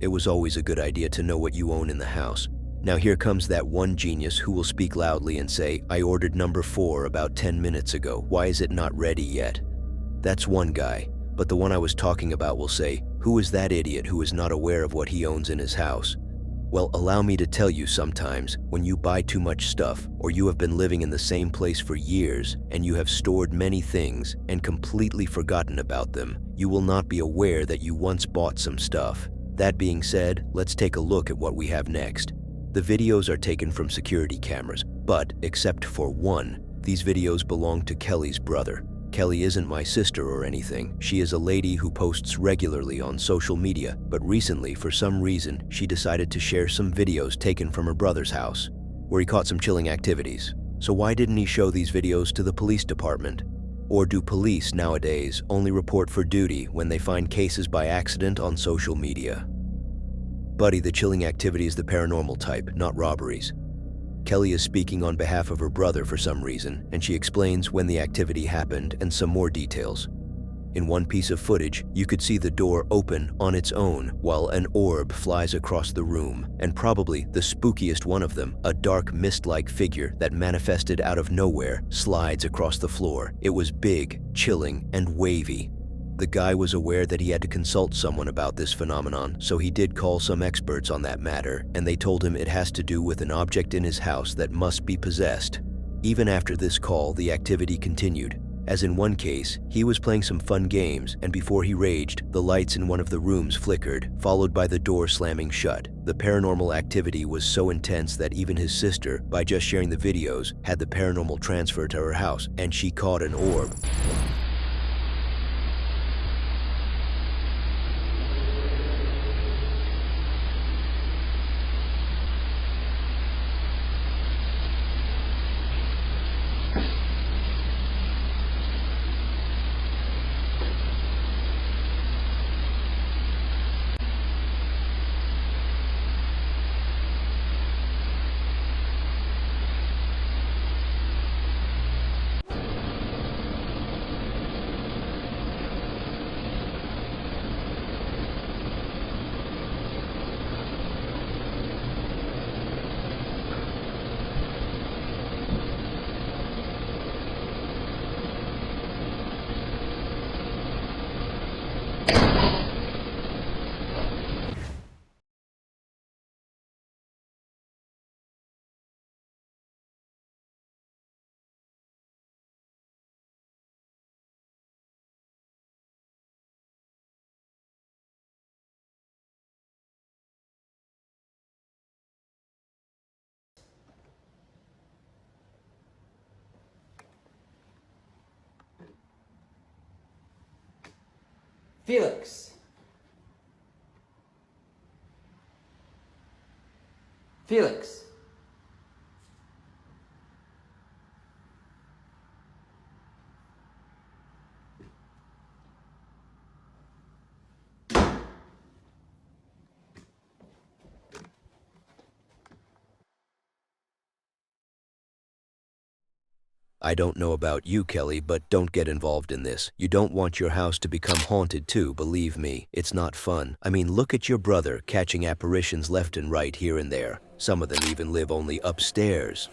it was always a good idea to know what you own in the house. Now here comes that one genius who will speak loudly and say, "I ordered number 4 about 10 minutes ago. Why is it not ready yet?" That's one guy, but the one I was talking about will say, "Who is that idiot who is not aware of what he owns in his house?" Well, allow me to tell you, sometimes when you buy too much stuff, or you have been living in the same place for years and you have stored many things and completely forgotten about them, you will not be aware that you once bought some stuff. That being said, let's take a look at what we have next. The videos are taken from security cameras, but except for one, these videos belong to Kelly's brother. Kelly isn't my sister or anything. She is a lady who posts regularly on social media, but recently, for some reason, she decided to share some videos taken from her brother's house, where he caught some chilling activities. So why didn't he show these videos to the police department? Or do police nowadays only report for duty when they find cases by accident on social media? Buddy, the chilling activity is the paranormal type, not robberies. Kelly is speaking on behalf of her brother for some reason, and she explains when the activity happened and some more details. In one piece of footage, you could see the door open on its own while an orb flies across the room, and probably the spookiest one of them, a dark mist-like figure that manifested out of nowhere, slides across the floor. It was big, chilling, and wavy. The guy was aware that he had to consult someone about this phenomenon, so he did call some experts on that matter, and they told him it has to do with an object in his house that must be possessed. Even after this call, the activity continued. As in one case, he was playing some fun games, and before he raged, the lights in one of the rooms flickered, followed by the door slamming shut. The paranormal activity was so intense that even his sister, by just sharing the videos, had the paranormal transferred to her house, and she caught an orb. Felix. Felix. I don't know about you, Kelly, but don't get involved in this. You don't want your house to become haunted too, believe me. It's not fun. I mean, look at your brother catching apparitions left and right here and there. Some of them even live only upstairs.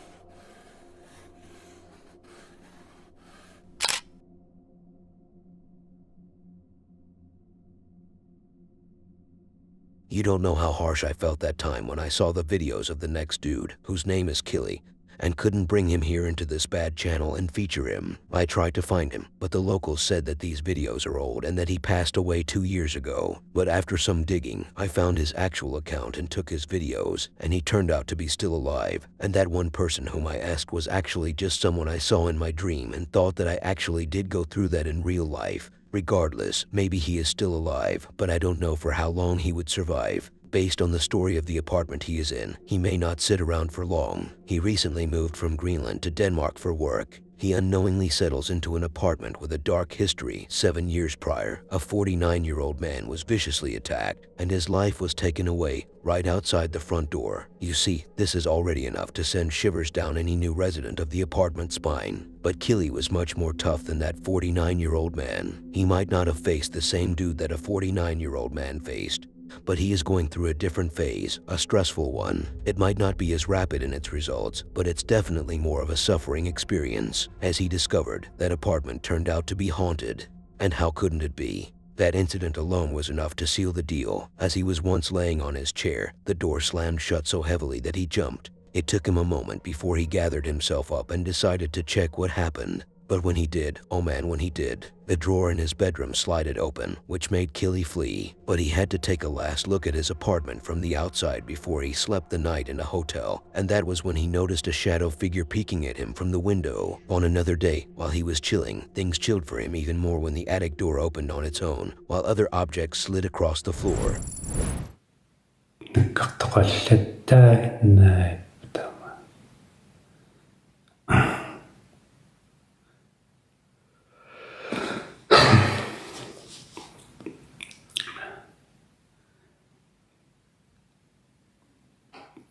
You don't know how harsh I felt that time when I saw the videos of the next dude, whose name is Killy, and couldn't bring him here into this bad channel and feature him. I tried to find him, but the locals said that these videos are old and that he passed away 2 years ago. But after some digging, I found his actual account and took his videos, and he turned out to be still alive. And that one person whom I asked was actually just someone I saw in my dream and thought that I actually did go through that in real life. Regardless, maybe he is still alive, but I don't know for how long he would survive. Based on the story of the apartment he is in, he may not sit around for long. He recently moved from Greenland to Denmark for work. He unknowingly settles into an apartment with a dark history. 7 years prior, a 49-year-old man was viciously attacked, and his life was taken away right outside the front door. You see, this is already enough to send shivers down any new resident of the apartment's spine. But Killy was much more tough than that 49-year-old man. He might not have faced the same dude that a 49-year-old man faced, But he is going through a different phase, a stressful one. It might not be as rapid in its results, but it's definitely more of a suffering experience, as he discovered that apartment turned out to be haunted. And how couldn't it be? That incident alone was enough to seal the deal. As he was once laying on his chair, the door slammed shut so heavily that he jumped. It took him a moment before he gathered himself up and decided to check what happened. But when he did, oh man, when he did, the drawer in his bedroom slided open, which made Killy flee. But he had to take a last look at his apartment from the outside before he slept the night in a hotel, and that was when he noticed a shadow figure peeking at him from the window. On another day, while he was chilling, things chilled for him even more when the attic door opened on its own, while other objects slid across the floor.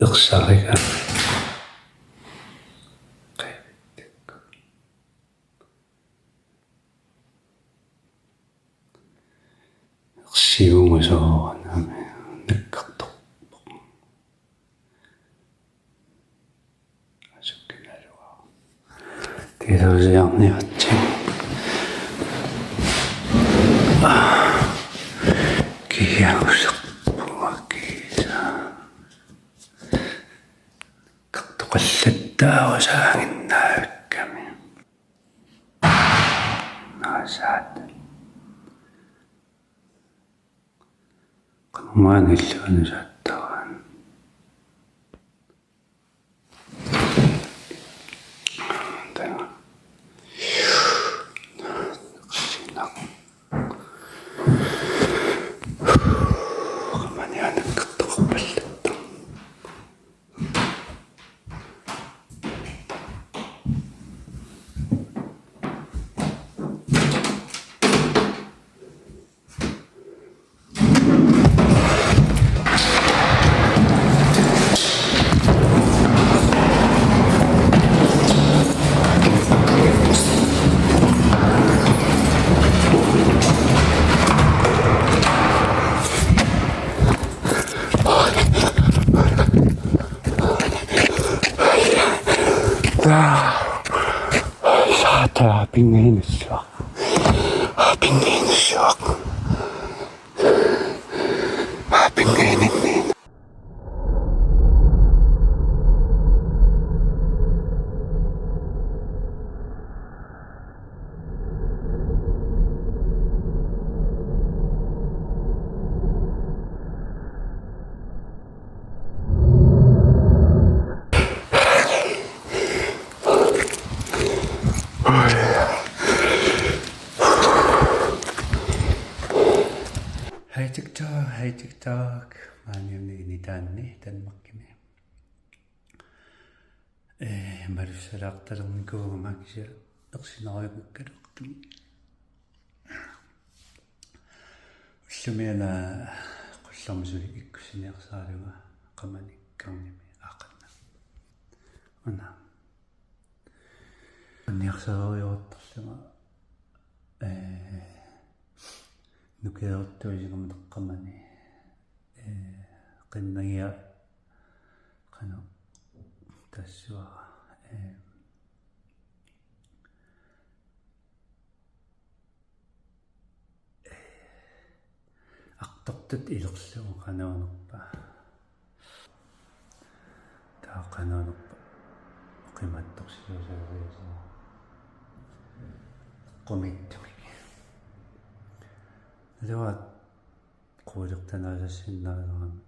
Iqsariga kaybettik. Iqsiunguso nami nakkartorpoq. Asukkinalua. Tilusiarniatsi. Kiausaqpuakiisa. Qartoqallattaavasaanginnaavakkami. Naasaat. Qanumaanilluanusaattawan. Tanga. Sinaq. Qamanianakkartoqarpallatta. Saata pingiinissuaq. Pingiinissuaq. Pingiininniin. Hei TikTok. Maaniamni taanni tanmakkimi. Malussalaartalermikuugamaakkisia ersinariumikkaluqtumi. Ullumiana qullermusuli ikkusiniarsaaluga qamanikkarnimi aaqanna. Una. Anniarsaaruyortorluga nukeertuisigamneqqamani qinnagia qanu tassua aqtortut ilerlugu qanuanerpa taa qanuanerpa qimattorsiusaariasa qomittumi Lua quulertanaasassinnaalerami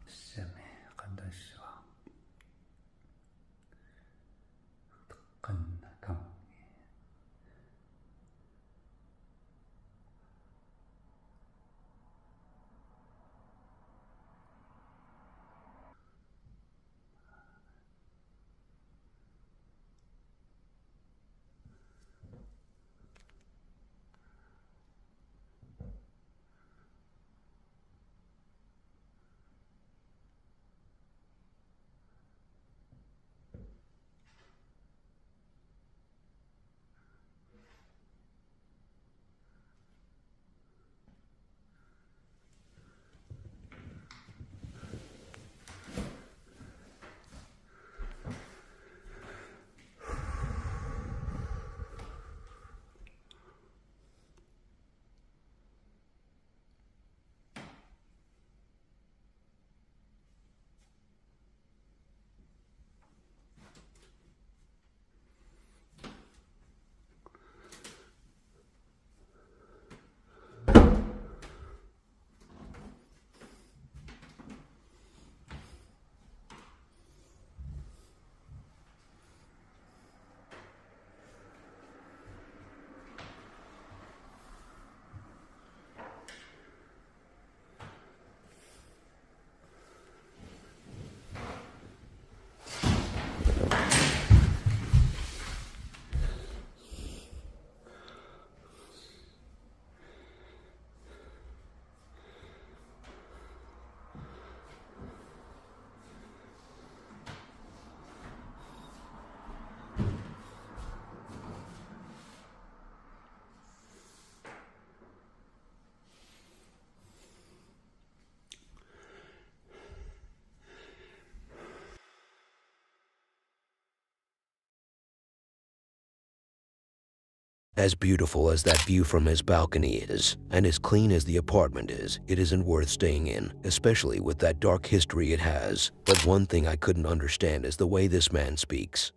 sami qandassua qannakam As beautiful as that view from his balcony is, and as clean as the apartment is, it isn't worth staying in, especially with that dark history it has. But one thing I couldn't understand is the way this man speaks.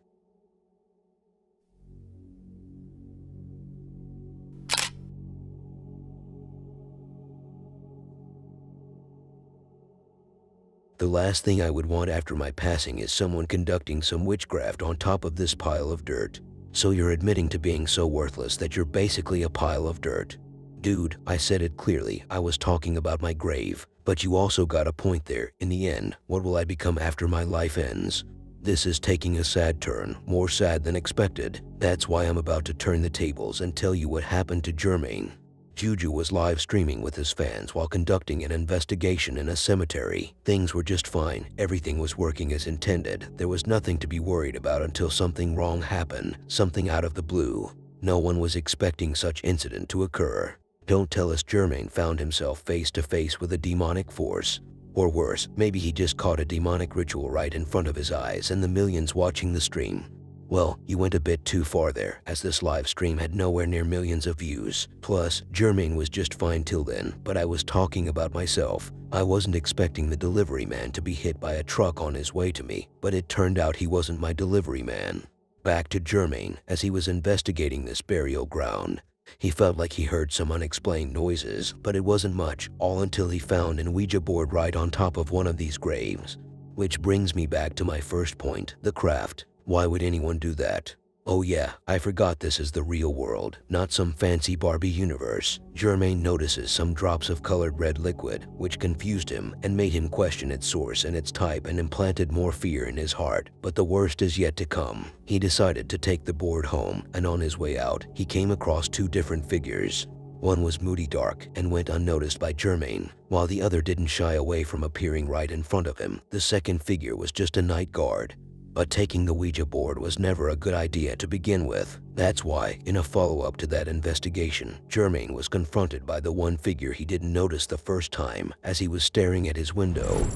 The last thing I would want after my passing is someone conducting some witchcraft on top of this pile of dirt. So you're admitting to being so worthless that you're basically a pile of dirt. Dude, I said it clearly, I was talking about my grave. But you also got a point there. In the end, what will I become after my life ends? This is taking a sad turn, more sad than expected. That's why I'm about to turn the tables and tell you what happened to Jermaine. Juju was live streaming with his fans while conducting an investigation in a cemetery. Things were just fine. Everything was working as intended. There was nothing to be worried about until something wrong happened, something out of the blue. No one was expecting such incident to occur. Don't tell us Jermaine found himself face to face with a demonic force. Or worse, maybe he just caught a demonic ritual right in front of his eyes and the millions watching the stream. Well, you went a bit too far there, as this live stream had nowhere near millions of views. Plus, Jermaine was just fine till then, but I was talking about myself. I wasn't expecting the delivery man to be hit by a truck on his way to me, but it turned out he wasn't my delivery man. Back to Jermaine, as he was investigating this burial ground. He felt like he heard some unexplained noises, but it wasn't much, all until he found an Ouija board right on top of one of these graves. Which brings me back to my first point, the craft. Why would anyone do that? Oh yeah, I forgot this is the real world, not some fancy Barbie universe. Jermaine notices some drops of colored red liquid, which confused him and made him question its source and its type and implanted more fear in his heart. But the worst is yet to come. He decided to take the board home, and on his way out, he came across two different figures. One was moody dark and went unnoticed by Jermaine, while the other didn't shy away from appearing right in front of him. The second figure was just a night guard. But taking the Ouija board was never a good idea to begin with. That's why, in a follow-up to that investigation, Jermaine was confronted by the one figure he didn't notice the first time as he was staring at his window.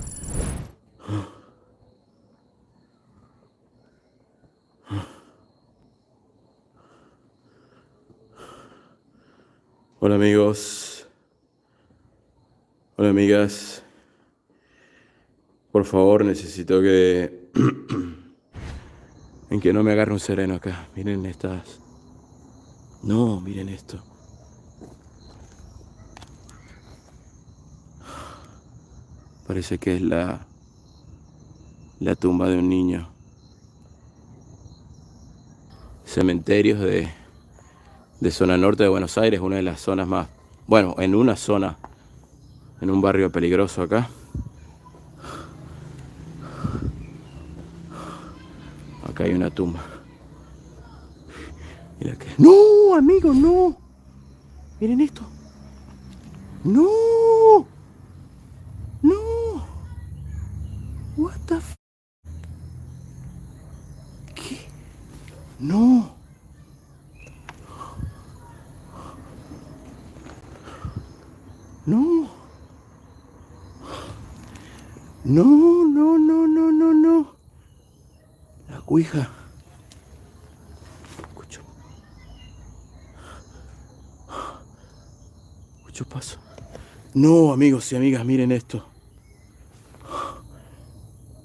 Hola amigos, hola amigas, por favor necesito que en que no me agarre un sereno acá. Miren estas. No, miren esto. Parece que es la tumba de un niño. Cementerios de zona norte de Buenos Aires, una de las zonas más, bueno, en una zona, en un barrio peligroso acá. Acá hay una tumba. Mira que... ¡No, amigo, no! Miren esto. ¡No! ¡No! What the f... ¿Qué? ¡No! ¡No! ¡No, no, no, no, no, no! La cuija. Escucho paso. No, amigos y amigas, miren esto.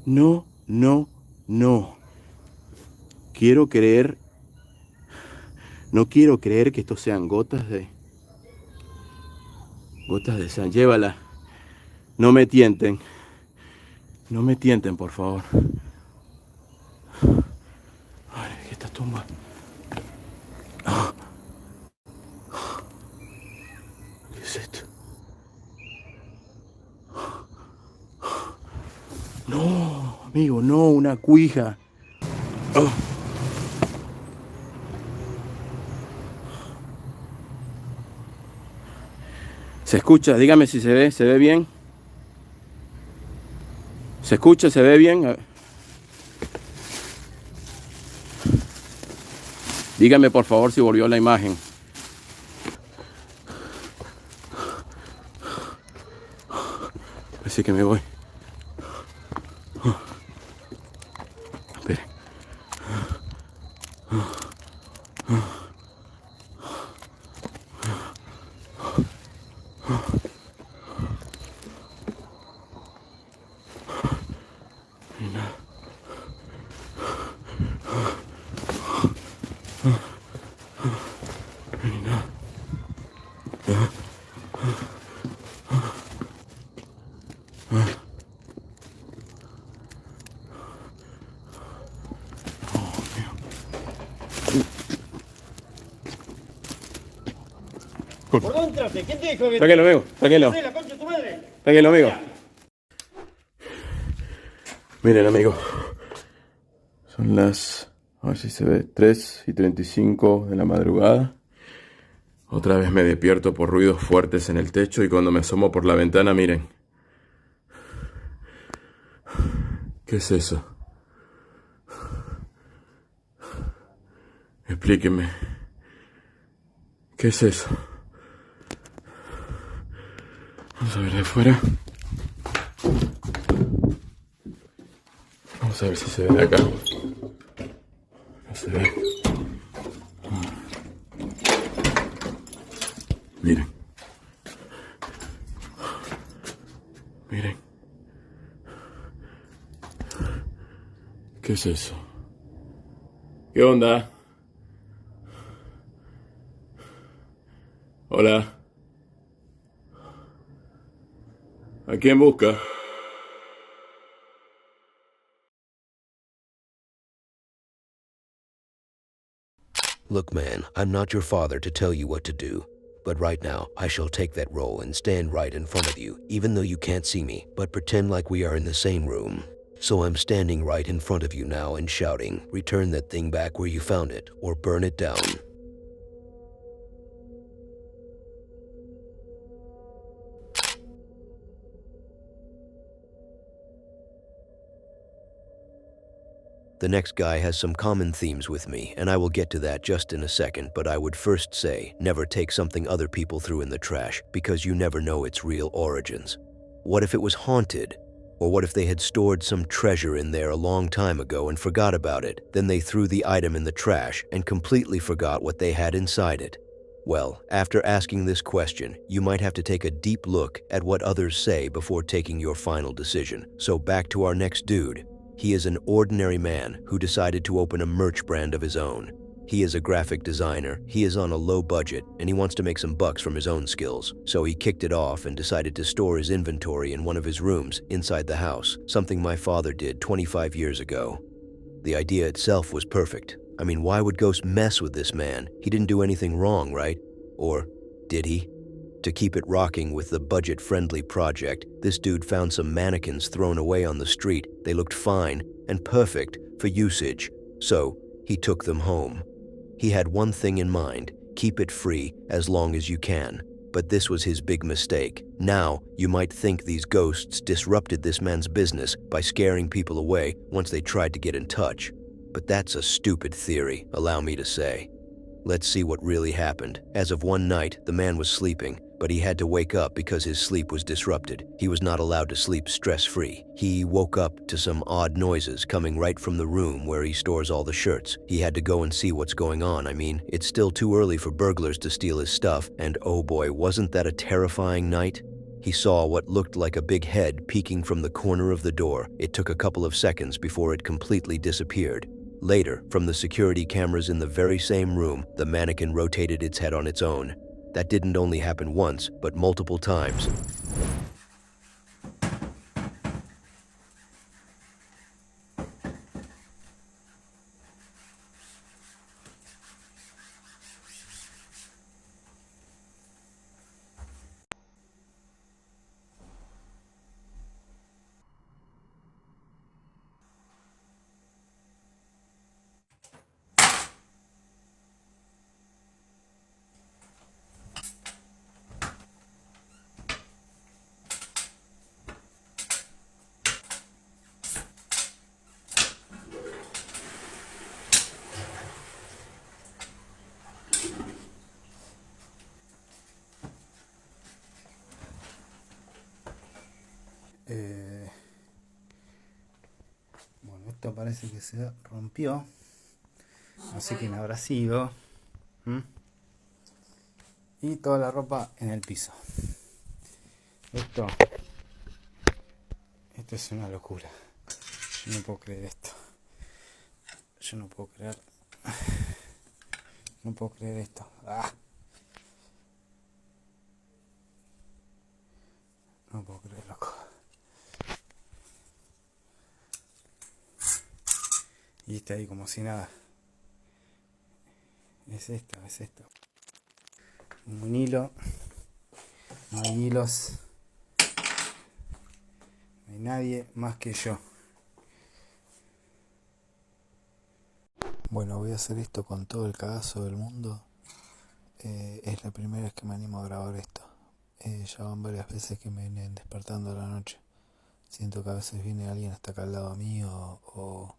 No, no, no. Quiero creer. No quiero creer que estos sean gotas de sangre. Llévala. No me tienten. No me tienten, por favor. Ay, esta tumba. ¿Qué es esto? No, amigo, no, una cuija. Oh. ¿Se escucha? Dígame si se ve bien. ¿Se escucha? ¿Se ve bien? Dígame por favor si volvió la imagen. Así que me voy. Espere. ¿Por dónde entraste? ¿Quién te dijo que Tranquilo, amigo, tranquilo. la concha de tu madre? Tranquilo, amigo. Miren, amigo. Son las, a ver si se ve, 3:35 de la madrugada. Otra vez me despierto por ruidos fuertes en el techo y cuando me asomo por la ventana, miren. ¿Qué es eso? Explíquenme. ¿Qué es eso? Vamos a ver de afuera. Vamos a ver si se ve de acá. No se ve. Miren. Miren. ¿Qué es eso? ¿Qué onda? Hola. ¿A quién busca? Look, man, I'm not your father to tell you what to do. But right now, I shall take that role and stand right in front of you, even though you can't see me, but pretend like we are in the same room. So I'm standing right in front of you now and shouting, return that thing back where you found it, or burn it down. The next guy has some common themes with me, and I will get to that just in a second, but I would first say, never take something other people threw in the trash, because you never know its real origins. What if it was haunted? Or what if they had stored some treasure in there a long time ago and forgot about it? Then they threw the item in the trash and completely forgot what they had inside it. Well, after asking this question, you might have to take a deep look at what others say before taking your final decision. So back to our next dude. He is an ordinary man who decided to open a merch brand of his own. He is a graphic designer, he is on a low budget, and he wants to make some bucks from his own skills. So he kicked it off and decided to store his inventory in one of his rooms inside the house, something my father did 25 years ago. The idea itself was perfect. I mean, why would ghosts mess with this man? He didn't do anything wrong, right? Or did he? To keep it rocking with the budget-friendly project, this dude found some mannequins thrown away on the street. They looked fine and perfect for usage, so he took them home. He had one thing in mind, keep it free as long as you can. But this was his big mistake. Now, you might think these ghosts disrupted this man's business by scaring people away once they tried to get in touch. But that's a stupid theory, allow me to say. Let's see what really happened. As of one night, the man was sleeping, but he had to wake up because his sleep was disrupted. He was not allowed to sleep stress-free. He woke up to some odd noises coming right from the room where he stores all the shirts. He had to go and see what's going on. I mean, it's still too early for burglars to steal his stuff, and oh boy, wasn't that a terrifying night? He saw what looked like a big head peeking from the corner of the door. It took a couple of seconds before it completely disappeared. Later, from the security cameras in the very same room, the mannequin rotated its head on its own. That didn't only happen once, but multiple times. Bueno, esto parece que se rompió. No sé quién habrá sido. Y toda la ropa en el piso. Esto es una locura. Yo no puedo creer esto. Yo no puedo creer. No puedo creer esto. ¡Ah! No puedo creer, loco. Y está ahí como si nada. Es esto. Un hilo. No hay hilos. No hay nadie más que yo. Bueno, voy a hacer esto con todo el cagazo del mundo. Es la primera vez que me animo a grabar esto. Ya van varias veces que me vienen despertando a la noche. Siento que a veces viene alguien hasta acá al lado mío, o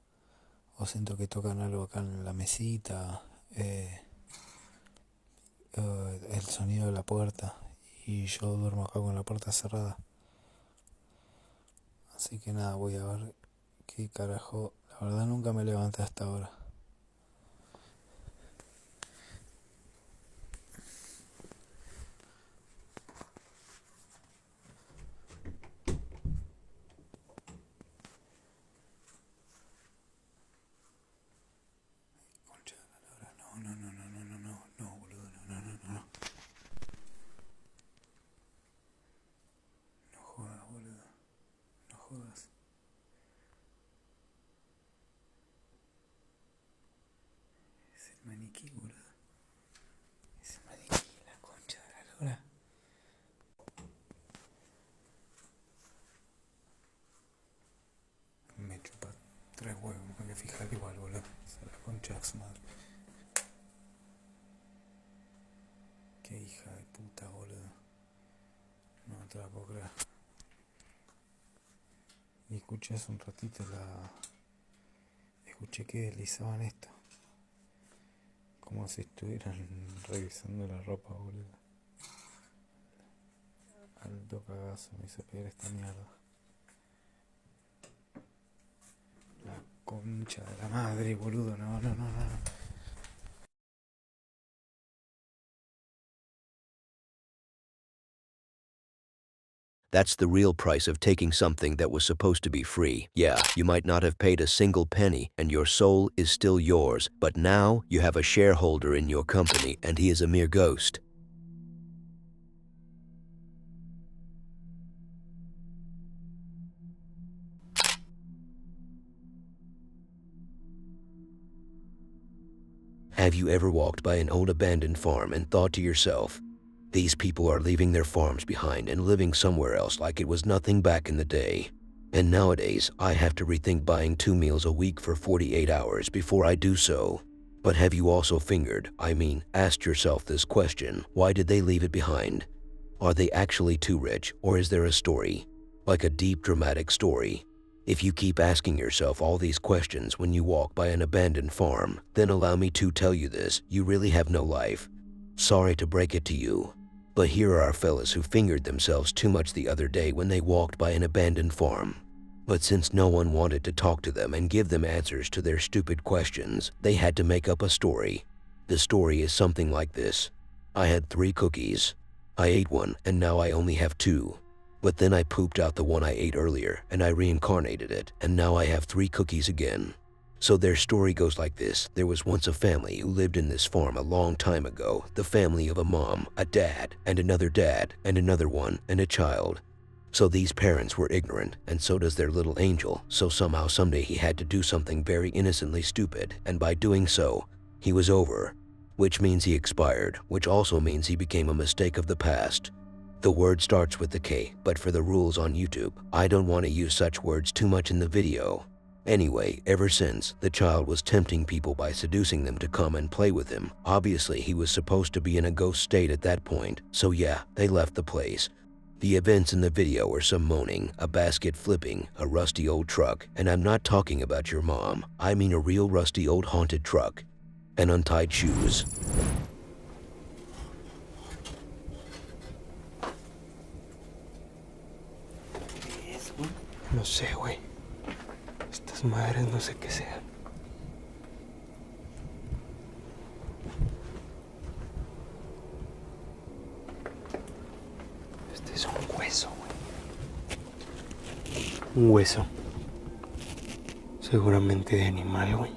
siento que tocan algo acá en la mesita, el sonido de la puerta, y yo duermo acá con la puerta cerrada. Así que nada, voy a ver qué carajo. La verdad nunca me levanté hasta ahora. Concha de la lora, no, boludo, no. No jodas, boludo, no jodas. Es el maniquí, boludo. Es el maniquí, la concha de la lora. Me chupa 3 huevos, me voy a fijar igual, boludo. Es la concha de su madre. Qué hija de puta, boludo. No te la puedo creer. Y escuché hace un ratito escuché que deslizaban esto. Como si estuvieran revisando la ropa, boludo. Alto cagazo me hizo pegar esta mierda. La concha de la madre, boludo, no. That's the real price of taking something that was supposed to be free. Yeah, you might not have paid a single penny, and your soul is still yours, but now you have a shareholder in your company, and he is a mere ghost. Have you ever walked by an old abandoned farm and thought to yourself, these people are leaving their farms behind and living somewhere else like it was nothing back in the day? And nowadays, I have to rethink buying 2 meals a week for 48 hours before I do so. But have you also asked yourself this question, why did they leave it behind? Are they actually too rich, or is there a story? Like a deep, dramatic story? If you keep asking yourself all these questions when you walk by an abandoned farm, then allow me to tell you this, you really have no life. Sorry to break it to you, but here are fellas who fingered themselves too much the other day when they walked by an abandoned farm. But since no one wanted to talk to them and give them answers to their stupid questions, they had to make up a story. The story is something like this. I had 3 cookies. I ate one, and now I only have 2. But then I pooped out the one I ate earlier, and I reincarnated it, and now I have 3 cookies again. So their story goes like this. There was once a family who lived in this farm a long time ago. The family of a mom, a dad, and another one, and a child. So these parents were ignorant, and so does their little angel. So somehow someday he had to do something very innocently stupid, and by doing so, he was over. Which means he expired, which also means he became a mistake of the past. The word starts with the K, but for the rules on YouTube, I don't want to use such words too much in the video. Anyway, ever since, the child was tempting people by seducing them to come and play with him. Obviously, he was supposed to be in a ghost state at that point, so yeah, they left the place. The events in the video are some moaning, a basket flipping, a rusty old truck, and I'm not talking about your mom. I mean a real rusty old haunted truck, and untied shoes. No sé, güey. Estas madres no sé qué sean. Este es un hueso, güey. Un hueso. Seguramente de animal, güey.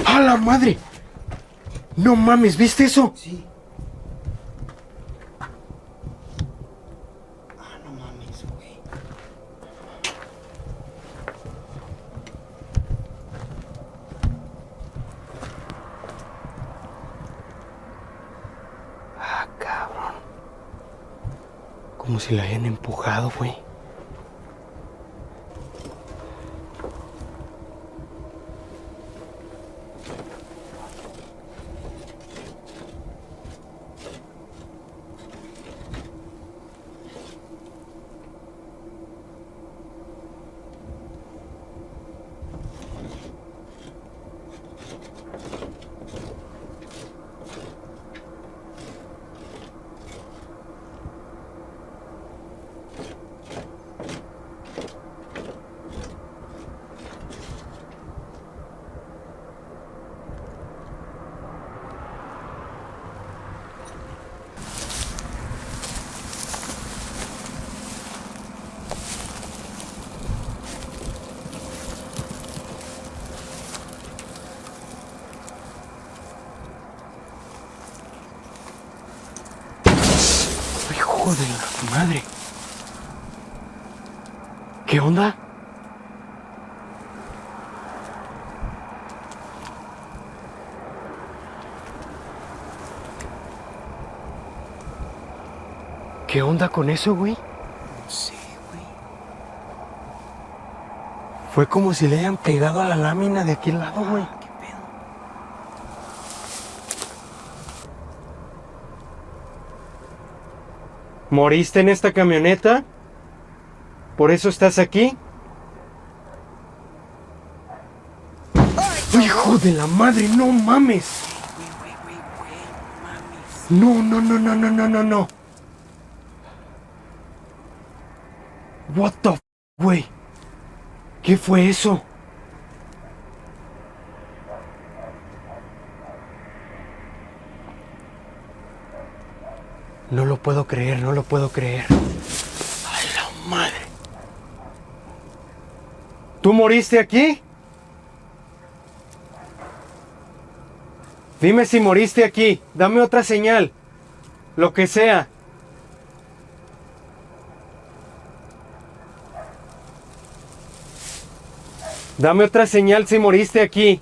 ¡A la madre! No mames, ¿viste eso? Sí. Ah, no mames, güey. Ah, cabrón. Como si la hayan empujado, güey. Hijo de la madre. ¿Qué onda? ¿Qué onda con eso, güey? No sé, güey. Fue como si le hayan pegado a la lámina de aquel lado, güey. ¿Qué pedo? ¿Moriste en esta camioneta? ¿Por eso estás aquí? ¡Hijo de la madre! ¡No mames! Güey, mames. No, no, no, no, no, no, no, no. What the f, güey. ¿Qué fue eso? No lo puedo creer, no lo puedo creer. ¡Ay, la madre! ¿Tú moriste aquí? Dime si moriste aquí. Dame otra señal. Lo que sea. Dame otra señal si moriste aquí.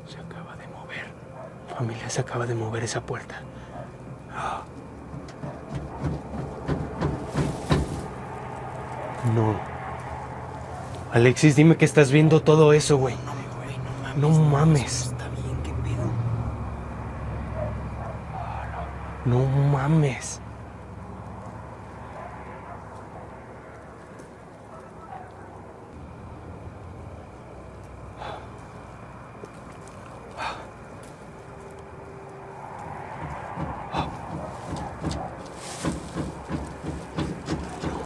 Se acaba de mover. Familia, se acaba de mover esa puerta. No. Alexis, dime que estás viendo todo eso, güey. No mames. Está bien, ¿qué pedo? No mames.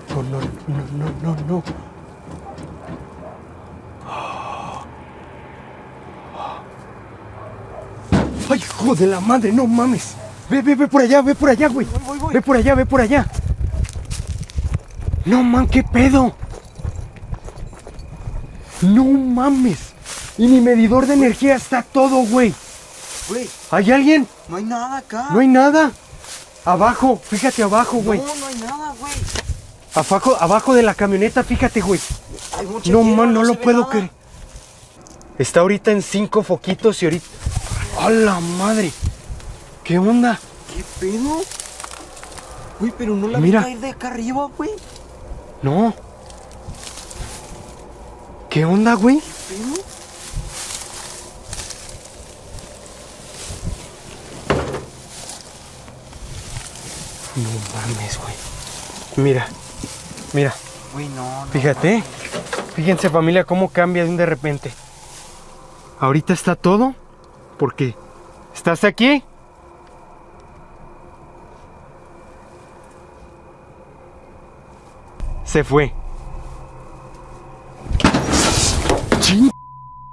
No, no, no, no, no, no. ¡Ay, hijo de la madre! ¡No mames! Ve por allá, güey. Voy. Ve por allá. No, man, ¿qué pedo? No mames. Y mi medidor de energía está todo, güey. Güey, ¿Hay alguien? no hay nada acá. No hay nada. Abajo, fíjate abajo, güey. No hay nada, güey. Abajo de la camioneta, fíjate, güey. Hay mucha No, tierra, man, no se lo ve puedo nada. creer. Está ahorita en 5 foquitos y ahorita... ¡A la madre! ¿Qué onda? ¿Qué pedo? Güey, pero no la Mira. vi caer de acá arriba, güey. No. ¿Qué onda, güey? ¿Qué pedo? No mames, güey. Mira. Güey, no. Fíjate. Fíjense, familia, cómo cambia de un de repente. Ahorita está todo. ¿Por qué? ¿Estás aquí? Se fue. ¡Ching!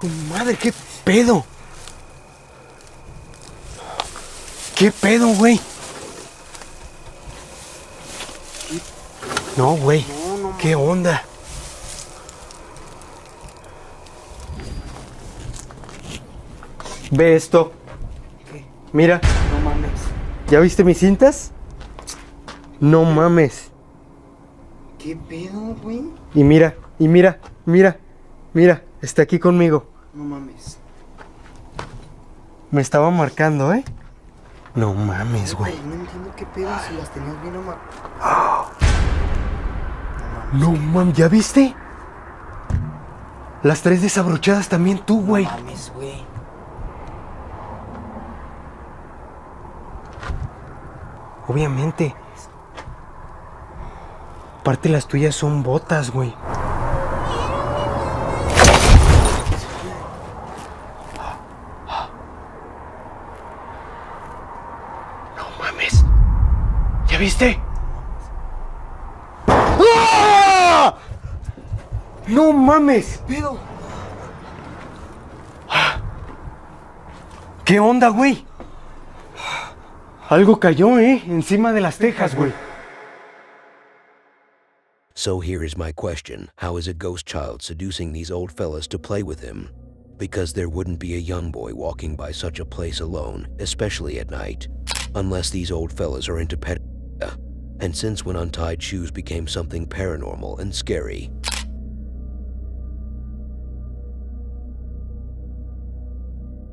¡Tu madre! ¿Qué pedo? ¿Qué pedo, güey? No, güey. ¿Qué onda? Ve esto. Mira. No mames. ¿Ya viste mis cintas? No mames. ¿Qué pedo, güey? Y mira, mira, está aquí conmigo. No mames. Me estaba marcando, ¿eh? No mames, güey. No entiendo qué pedo si las tenías bien No mames, ¿ya viste? Las 3 desabrochadas también tú, güey. No mames, güey. Obviamente. Aparte las tuyas son botas, güey. No mames. ¿Ya viste? ¡Ah! No mames. Pedo. ¿Qué onda, güey? Algo cayó, encima de las tejas, güey. So here is my question. How is a ghost child seducing these old fellas to play with him? Because there wouldn't be a young boy walking by such a place alone, especially at night. Unless these old fellas are into pedophilia. And since when untied shoes became something paranormal and scary.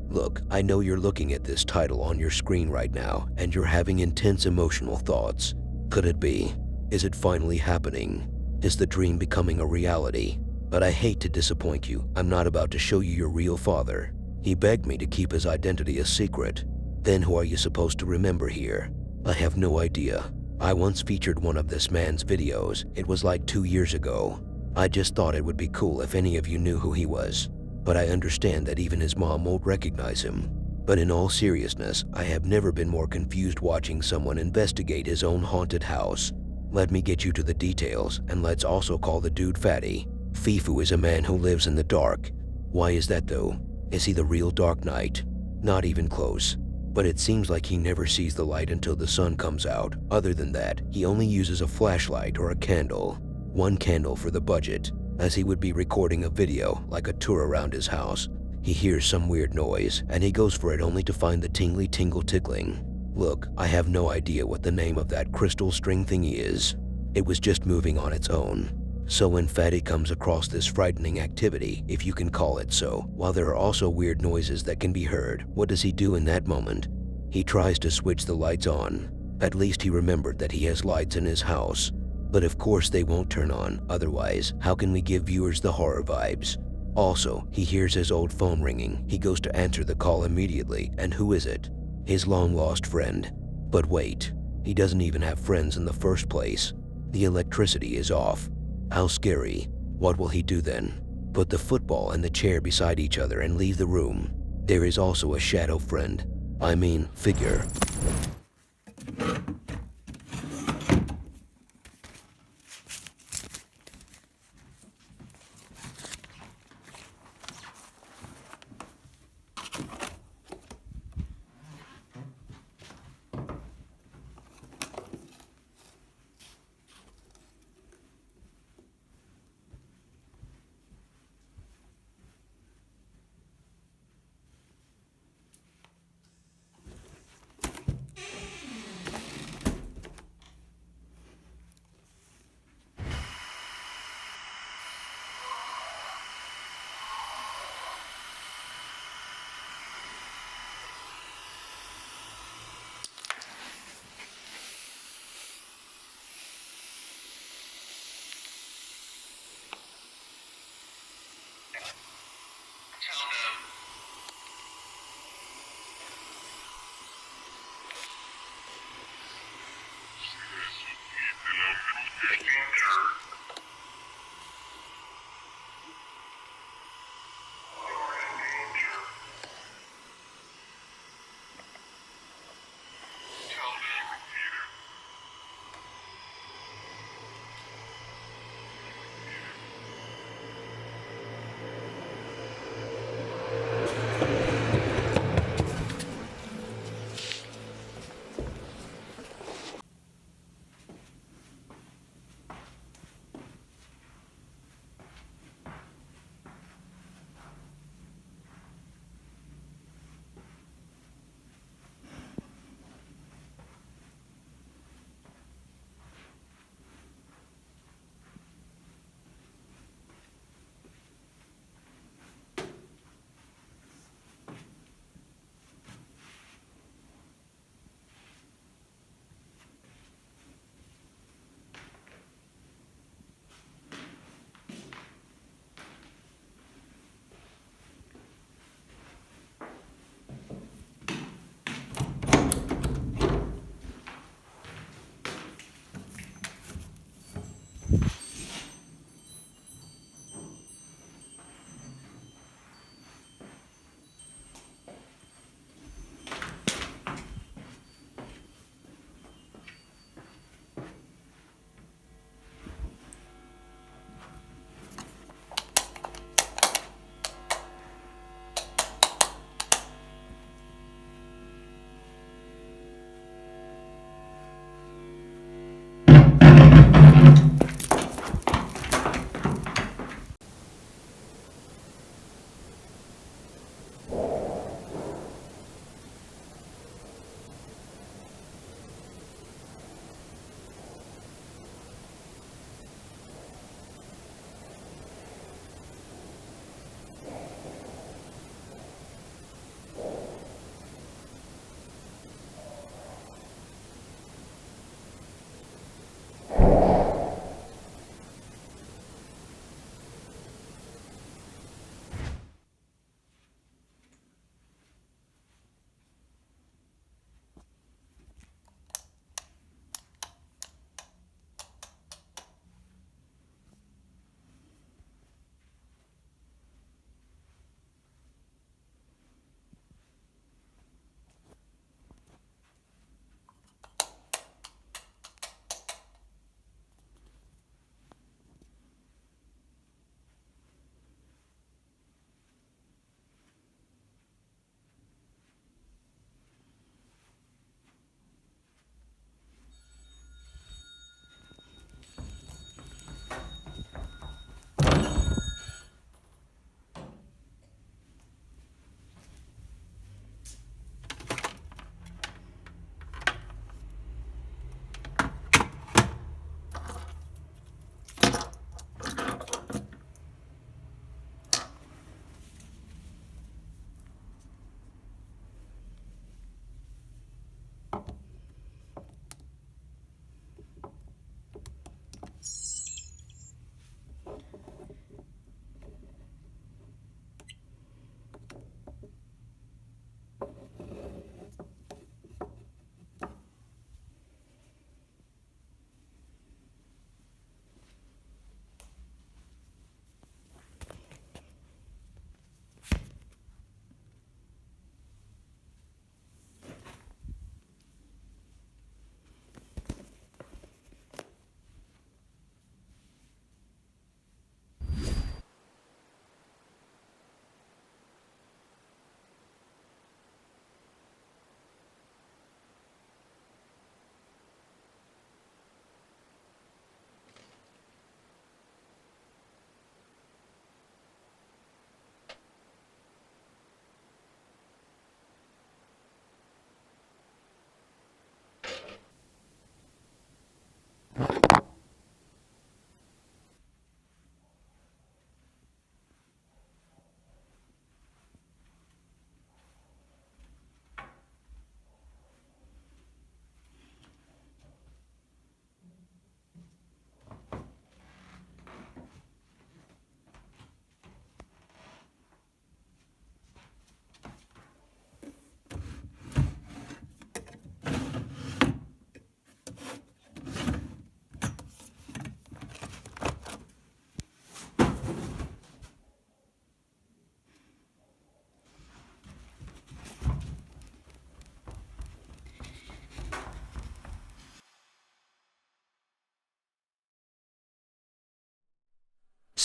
Look, I know you're looking at this title on your screen right now, and you're having intense emotional thoughts. Could it be? Is it finally happening? Is the dream becoming a reality? But I hate to disappoint you. I'm not about to show you your real father. He begged me to keep his identity a secret. Then who are you supposed to remember here? I have no idea. I once featured one of this man's videos. It was like 2 years ago. I just thought it would be cool if any of you knew who he was. But I understand that even his mom won't recognize him. But in all seriousness, I have never been more confused watching someone investigate his own haunted house. Let me get you to the details, and let's also call the dude Fatty. Fifu is a man who lives in the dark. Why is that though? Is he the real Dark Knight? Not even close. But it seems like he never sees the light until the sun comes out. Other than that, he only uses a flashlight or a candle. 1 candle for the budget. As he would be recording a video, like a tour around his house. He hears some weird noise, and he goes for it only to find the tingly tingle tickling. Look, I have no idea what the name of that crystal string thingy is. It was just moving on its own. So when Fatty comes across this frightening activity, if you can call it so, while there are also weird noises that can be heard, what does he do in that moment? He tries to switch the lights on. At least he remembered that he has lights in his house. But of course they won't turn on, otherwise, how can we give viewers the horror vibes? Also, he hears his old phone ringing. He goes to answer the call immediately, and who is it? His long-lost friend. But wait, he doesn't even have friends in the first place. The electricity is off. How scary. What will he do then? Put the football and the chair beside each other and leave the room. There is also a shadow friend. I mean, figure.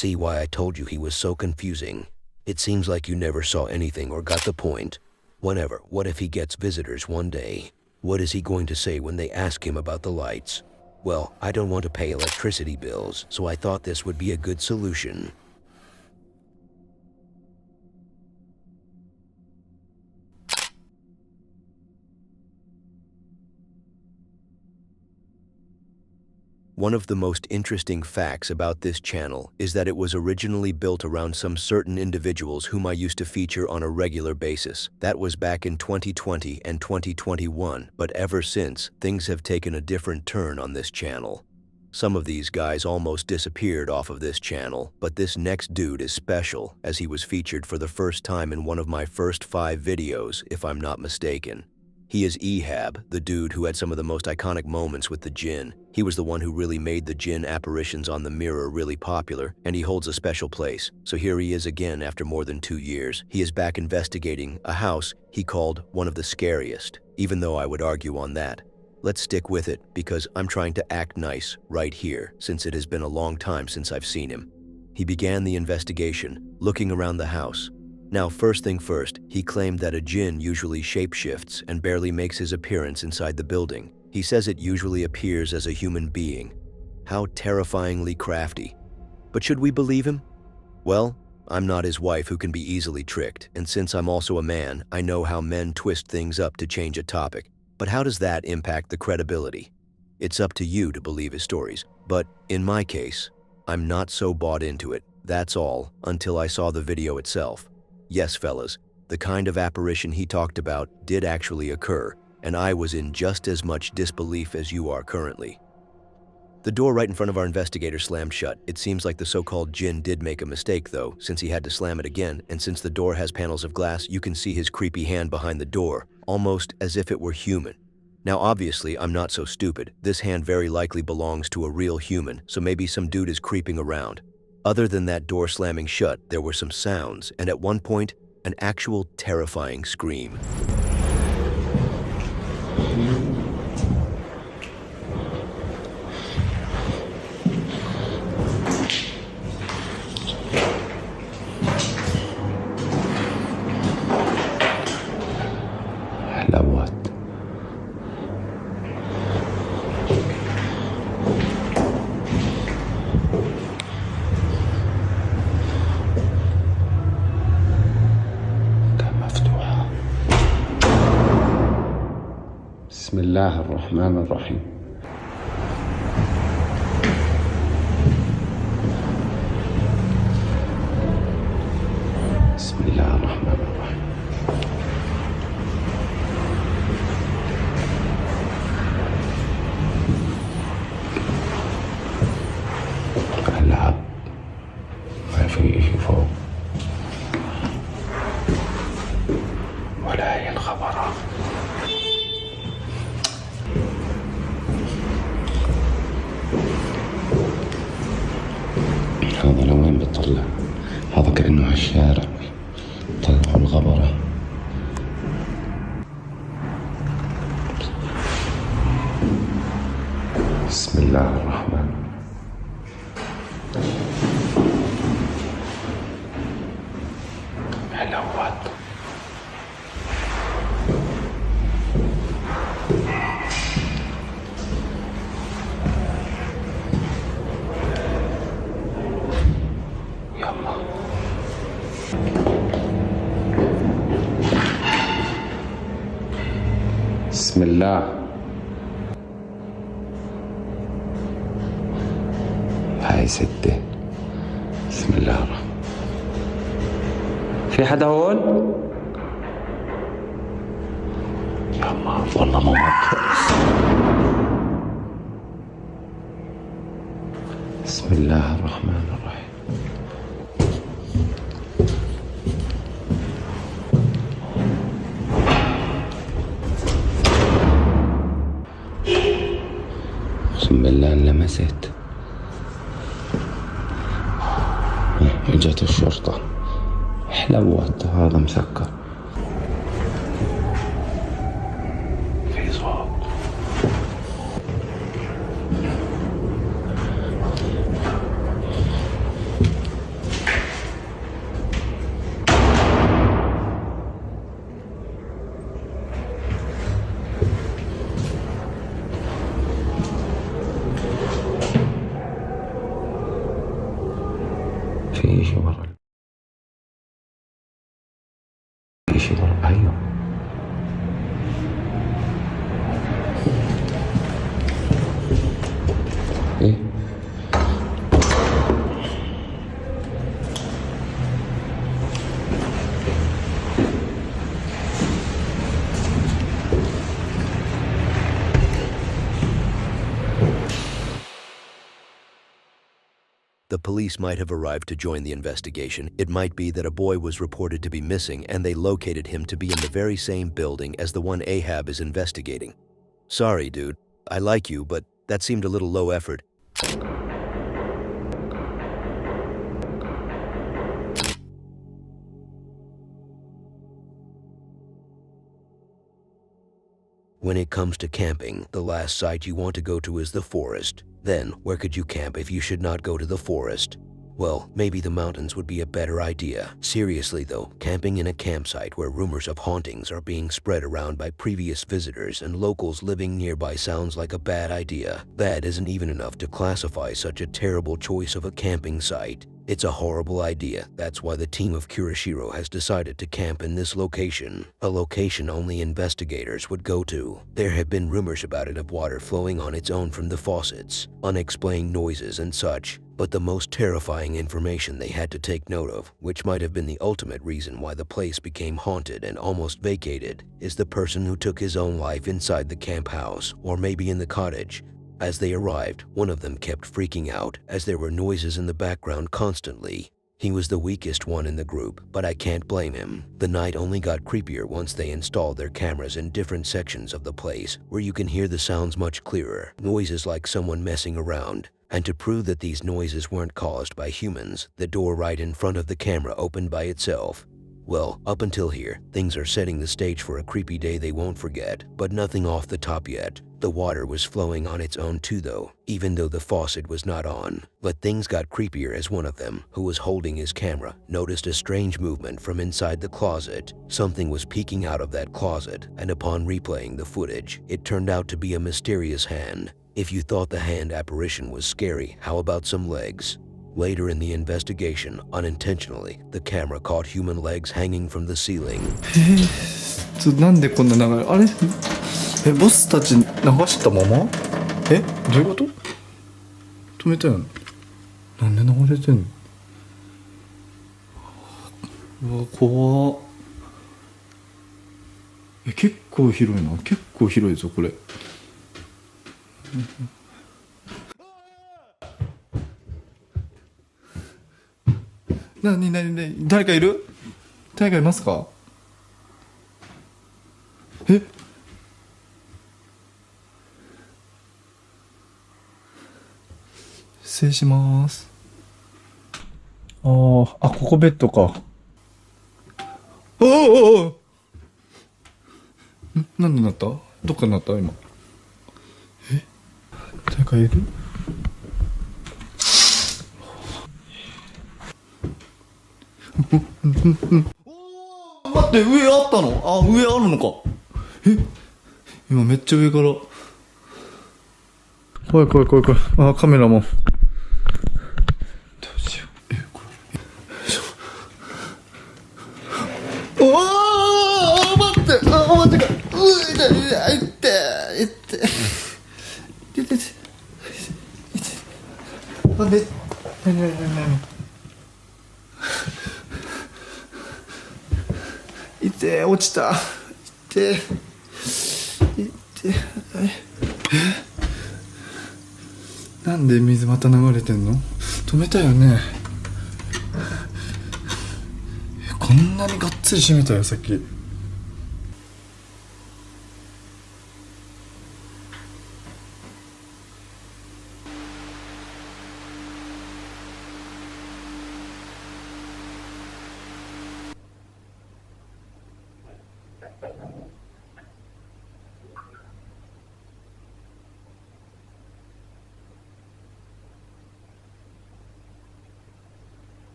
See why I told you he was so confusing. It seems like you never saw anything or got the point. Whenever, what if he gets visitors one day? What is he going to say when they ask him about the lights? Well, I don't want to pay electricity bills, so I thought this would be a good solution. One of the most interesting facts about this channel is that it was originally built around some certain individuals whom I used to feature on a regular basis. That was back in 2020 and 2021, but ever since, things have taken a different turn on this channel. Some of these guys almost disappeared off of this channel, but this next dude is special, as he was featured for the first time in one of my first 5 videos, if I'm not mistaken. He is Ehab, the dude who had some of the most iconic moments with the jinn. He was the one who really made the jinn apparitions on the mirror really popular, and he holds a special place. So here he is again after more than 2 years. He is back investigating a house he called one of the scariest, even though I would argue on that. Let's stick with it, because I'm trying to act nice right here, since it has been a long time since I've seen him. He began the investigation, looking around the house. Now, first thing first, he claimed that a jinn usually shapeshifts and barely makes his appearance inside the building. He says it usually appears as a human being. How terrifyingly crafty. But should we believe him? Well, I'm not his wife who can be easily tricked, and since I'm also a man, I know how men twist things up to change a topic. But how does that impact the credibility? It's up to you to believe his stories, but in my case, I'm not so bought into it, that's all, until I saw the video itself. Yes, fellas, the kind of apparition he talked about did actually occur, and I was in just as much disbelief as you are currently. The door right in front of our investigator slammed shut. It seems like the so-called jinn did make a mistake though, since he had to slam it again, and since the door has panels of glass, you can see his creepy hand behind the door, almost as if it were human. Now obviously, I'm not so stupid. This hand very likely belongs to a real human, so maybe some dude is creeping around. Other than that door slamming shut, there were some sounds, and at one point, an actual terrifying scream. بسم الله الرحمن الرحيم بسم الله الرحمن الرحيم العب ما في إشي فوق ولا هي الخبرة هذا لوين بتطلع؟ هذا كأنه هالشارع طلعوا الغبرة. بسم الله الرحمن حلوات بسم الله. هاي ستة. بسم الله الرحمن. في حدا هون؟ يا الله والله ما أعرف. بسم الله الرحمن الرحيم. اقسم بالله انلمست. اجت الشرطة. حلوت هذا مسكر. في صوت. في إشي برا، إشي برا. أيوة إيه. The police might have arrived to join the investigation. It might be that a boy was reported to be missing and they located him to be in the very same building as the one Ahab is investigating. Sorry, dude. I like you, but that seemed a little low effort. When it comes to camping, the last site you want to go to is the forest. Then, where could you camp if you should not go to the forest? Well, maybe the mountains would be a better idea. Seriously though, camping in a campsite where rumors of hauntings are being spread around by previous visitors and locals living nearby sounds like a bad idea. That isn't even enough to classify such a terrible choice of a camping site. It's a horrible idea. That's why the team of Kurashiro has decided to camp in this location, a location only investigators would go to. There have been rumors about it of water flowing on its own from the faucets, unexplained noises and such. But the most terrifying information they had to take note of, which might have been the ultimate reason why the place became haunted and almost vacated, is the person who took his own life inside the camp house, or maybe in the cottage. As they arrived, one of them kept freaking out as there were noises in the background constantly. He was the weakest one in the group, but I can't blame him. The night only got creepier once they installed their cameras in different sections of the place, where you can hear the sounds much clearer, noises like someone messing around. And to prove that these noises weren't caused by humans, the door right in front of the camera opened by itself. Well, up until here, things are setting the stage for a creepy day they won't forget, but nothing off the top yet. The water was flowing on its own too though, even though the faucet was not on. But things got creepier as one of them, who was holding his camera, noticed a strange movement from inside the closet. Something was peeking out of that closet, and upon replaying the footage, it turned out to be a mysterious hand. If you thought the hand apparition was scary, how about some legs? Later in the investigation, unintentionally, the camera caught human legs hanging from the ceiling. なんでこんな流れあれボスたち流したままどういうこと止めたよねなんで流れてんのうわ怖っ結構広いな結構広いぞこれ誰かいる誰かいますか失礼しますここベッドかなんでなったどっかになった今誰かいる待って上あったの上あるのか今めっちゃ上から怖いカメラもどうしようこれ待って待って落ちたなんで水また流れてんの止めたよねこんなにがっつり閉めたよさっき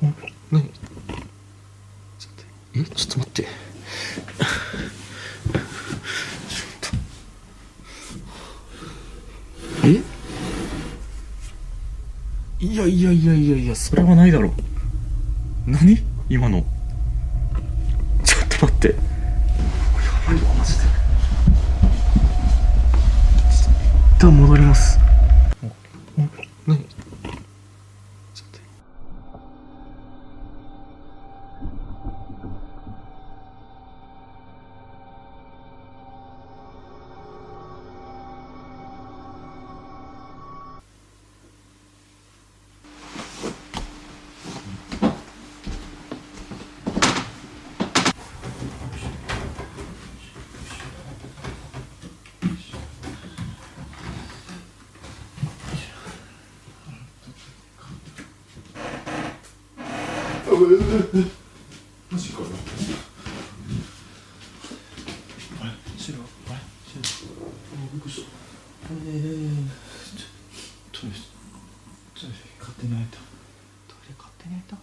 何？ちょっと待って。いや、それはないだろ。何？今の。ちょっと待って。やばいわ、マジで。一旦戻ります。何？マジかよ。あれ、シロ、あれ、シロ。びっくりした。トイレ勝手に開いた。トイレ勝手に開いた。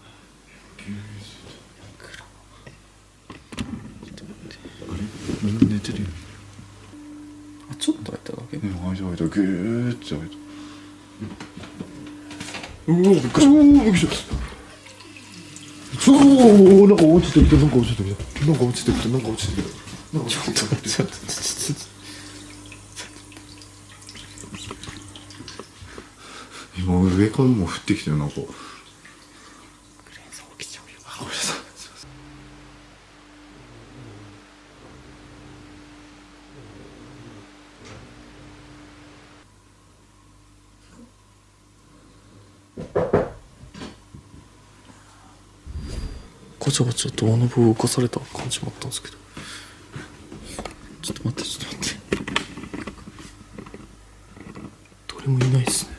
あれ、みんな寝てるよ。あ、ちょっと開いただけ。開いた、ギューって開いた。うお、びっくりした。びっくりした。なんか落ちてきた。ちょっと待って。今上からも降ってきてる。なんかクレーンさん起きちゃうよ。ごめんなさい。ガチャガチャドアノブを動かされた感じもあったんですけど。ちょっと待って。誰もいないですね。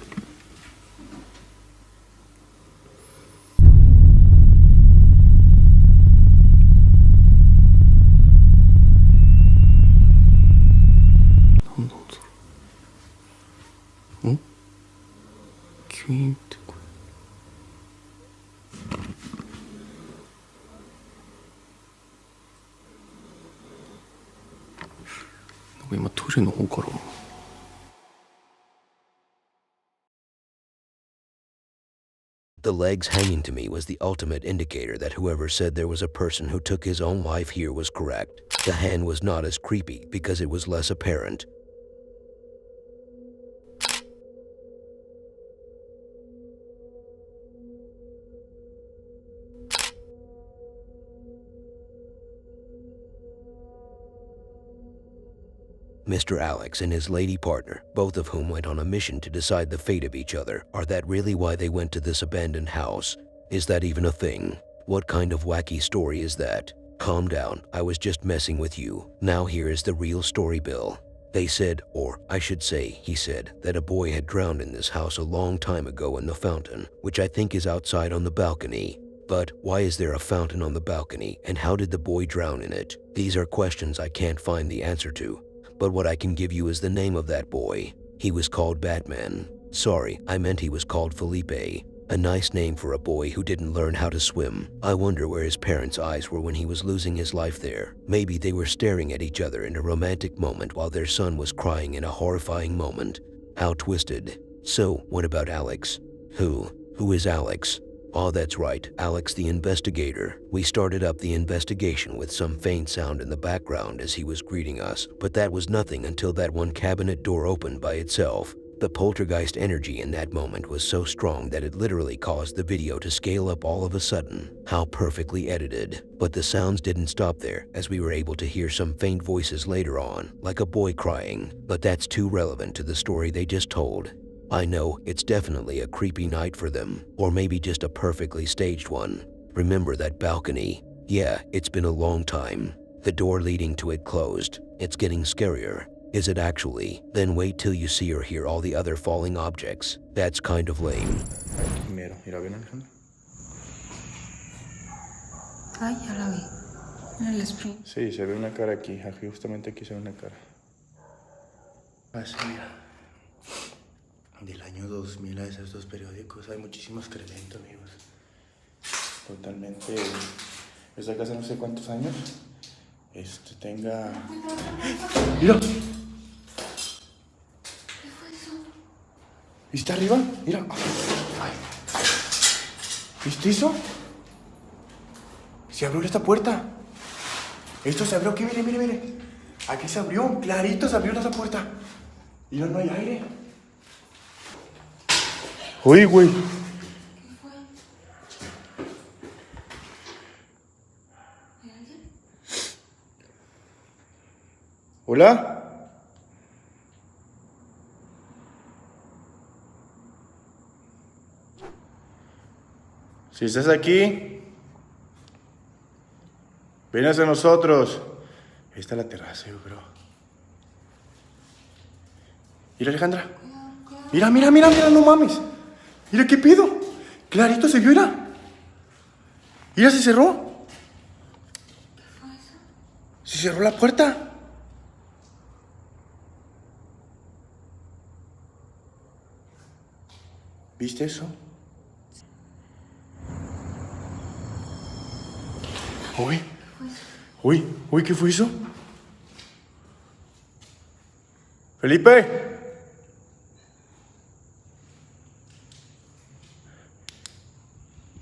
何なんだろう。キュイーンってこれ。今トイレの方から。The legs hanging to me was the ultimate indicator that whoever said there was a person who took his own life here was correct. The hand was not as creepy because it was less apparent. Mr. Alex and his lady partner, both of whom went on a mission to decide the fate of each other. Are that really why they went to this abandoned house? Is that even a thing? What kind of wacky story is that? Calm down, I was just messing with you. Now here is the real story, Bill. They said, or I should say, he said, that a boy had drowned in this house a long time ago in the fountain, which I think is outside on the balcony. But why is there a fountain on the balcony, and how did the boy drown in it? These are questions I can't find the answer to. But what I can give you is the name of that boy. He was called Batman. Sorry, I meant he was called Felipe. A nice name for a boy who didn't learn how to swim. I wonder where his parents' eyes were when he was losing his life there. Maybe they were staring at each other in a romantic moment while their son was crying in a horrifying moment. How twisted. So, what about Alex? Who is Alex? Oh, that's right, Alex the investigator. We started up the investigation with some faint sound in the background as he was greeting us, but that was nothing until that one cabinet door opened by itself. The poltergeist energy in that moment was so strong that it literally caused the video to scale up all of a sudden. How perfectly edited. But the sounds didn't stop there, as we were able to hear some faint voices later on, like a boy crying, but that's too relevant to the story they just told. I know, it's definitely a creepy night for them, or maybe just a perfectly staged one. Remember that balcony? Yeah, it's been a long time. The door leading to it closed. It's getting scarier. Is it actually? Then wait till you see or hear all the other falling objects. That's kind of lame. Primero, ¿y la ven, Alejandro? Ay, ya la vi. En el sprint. Sí, se ve una cara aquí, justamente aquí se ve una cara. Mira. Del año 2000 a esos dos periódicos hay muchísimo excremento, amigos. totalmente. Esta casa no sé cuántos años. Tenga. ¡Mira! ¿Viste arriba? Mira. Ay. ¿Viste eso? Se abrió esta puerta. Esto se abrió aquí, mire, mire, mire. Aquí se abrió, clarito se abrió esa puerta. Y no hay aire. Oye, güey. ¿Hola? Si estás aquí, ven hacia nosotros. Ahí está la terraza, yo creo. Mira, Alejandra. Mira, mira, mira, mira, no mames. Mira, ¿qué pido? Clarito se vio, mira. Mira, se cerró. Se cerró la puerta. ¿Viste eso? Uy, uy, uy, ¿qué fue eso? Felipe.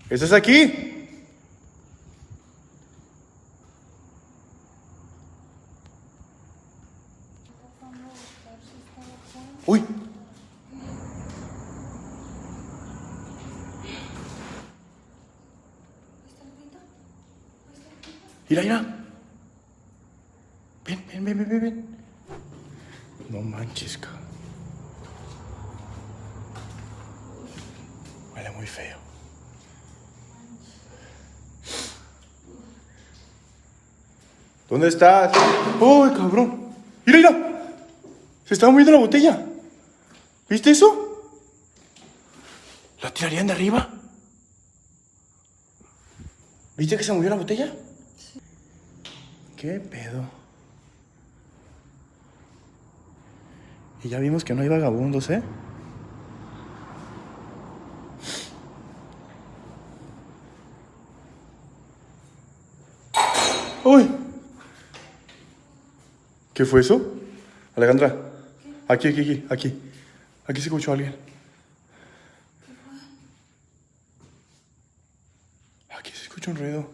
¿Estás aquí? Uy. Mira, mira. Ven, ven, ven, ven, ven, ven. No manches, cabrón. Huele muy feo. ¿Dónde estás? ¡Uy, cabrón! ¡Mira, mira! Se estaba moviendo la botella. ¿Viste eso? ¿La tirarían de arriba? ¿Viste que se movió la botella? ¿Qué pedo? Y ya vimos que no hay vagabundos, ¿eh? ¡Uy! ¿Qué fue eso? Alejandra. Aquí, aquí, aquí, aquí. Aquí se escuchó a alguien. Aquí se escucha un ruido.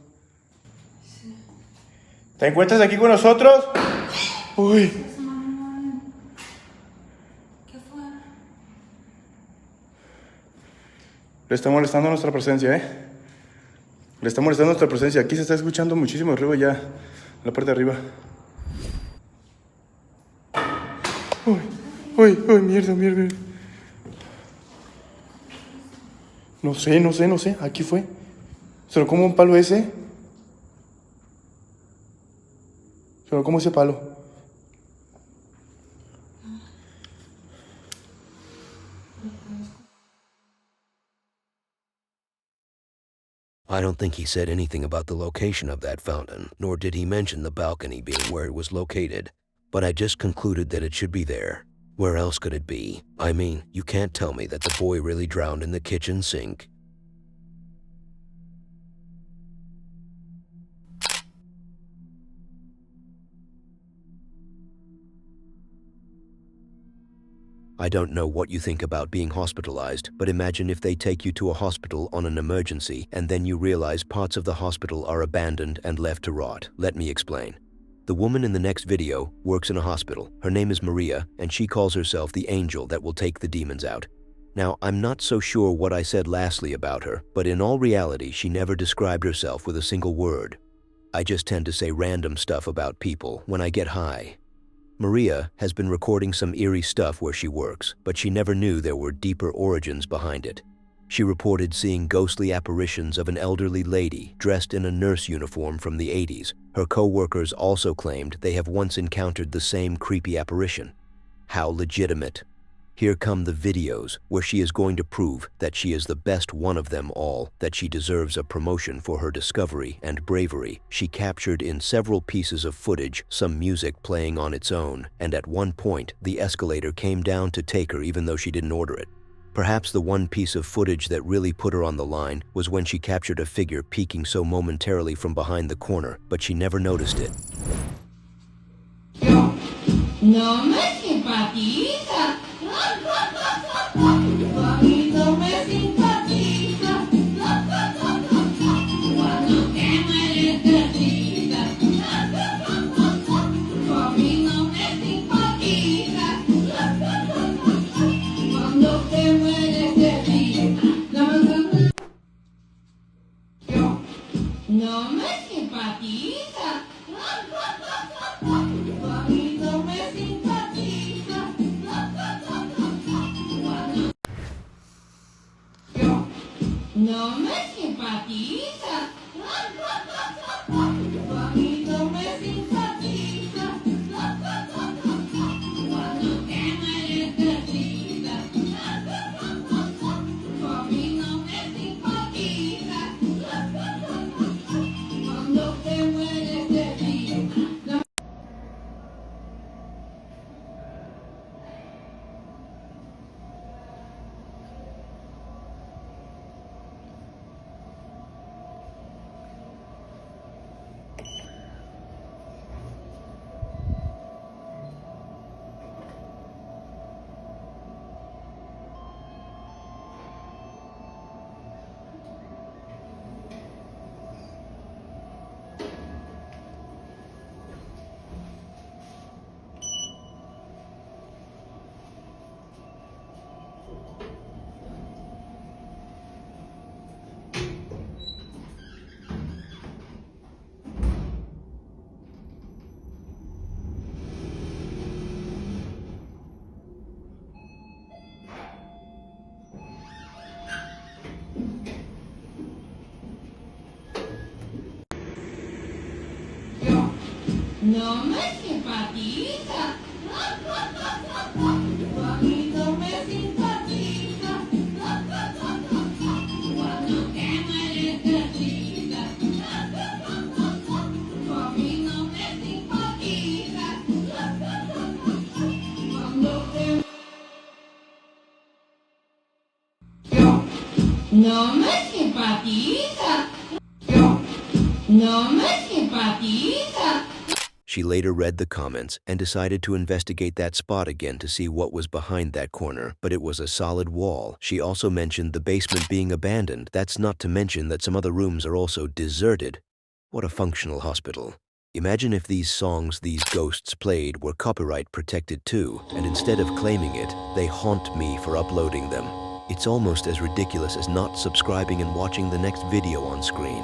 ¿Te encuentras aquí con nosotros? Uy. ¿Qué fue? Le está molestando nuestra presencia, ¿eh? Le está molestando nuestra presencia. Aquí se está escuchando muchísimo ruido ya. En la parte de arriba. Uy, uy, uy, mierda, mierda, mierda. No sé, no sé, no sé. Aquí fue. ¿Se lo como un palo ese? ¿Se lo como ese palo? I don't think he said anything about the location of that fountain, nor did he mention the balcony being where it was located. But I just concluded that it should be there. Where else could it be? I mean, you can't tell me that the boy really drowned in the kitchen sink. I don't know what you think about being hospitalized, but imagine if they take you to a hospital on an emergency and then you realize parts of the hospital are abandoned and left to rot. Let me explain. The woman in the next video works in a hospital. Her name is Maria, and she calls herself the angel that will take the demons out. Now, I'm not so sure what I said lastly about her, but in all reality, she never described herself with a single word. I just tend to say random stuff about people when I get high. Maria has been recording some eerie stuff where she works, but she never knew there were deeper origins behind it. She reported seeing ghostly apparitions of an elderly lady dressed in a nurse uniform from the 80s. Her co-workers also claimed they have once encountered the same creepy apparition. How legitimate. Here come the videos where she is going to prove that she is the best one of them all, that she deserves a promotion for her discovery and bravery. She captured in several pieces of footage some music playing on its own, and at one point the escalator came down to take her even though she didn't order it. Perhaps the one piece of footage that really put her on the line was when she captured a figure peeking so momentarily from behind the corner, but she never noticed it. No me simpatiza. A mí no me simpatiza. Cuando te mueres de risa. A mí no me simpatiza. Cuando te mueres de risa. No me simpatiza. A mí no me simpatiza. No me simpatiza. A mí no me simpatiza. Cuando te mueres de risa. A mí no me simpatiza. Cuando te mueres de risa. No me simpatiza. A mí no me simpatiza. Cuando te mueres de risa. A mí no me simpatiza. Cuando te... No me simpatiza. No me simpatiza. She later read the comments and decided to investigate that spot again to see what was behind that corner, but it was a solid wall. She also mentioned the basement being abandoned. That's not to mention that some other rooms are also deserted. What a functional hospital. Imagine if these songs these ghosts played were copyright protected too, and instead of claiming it, they haunt me for uploading them. It's almost as ridiculous as not subscribing and watching the next video on screen.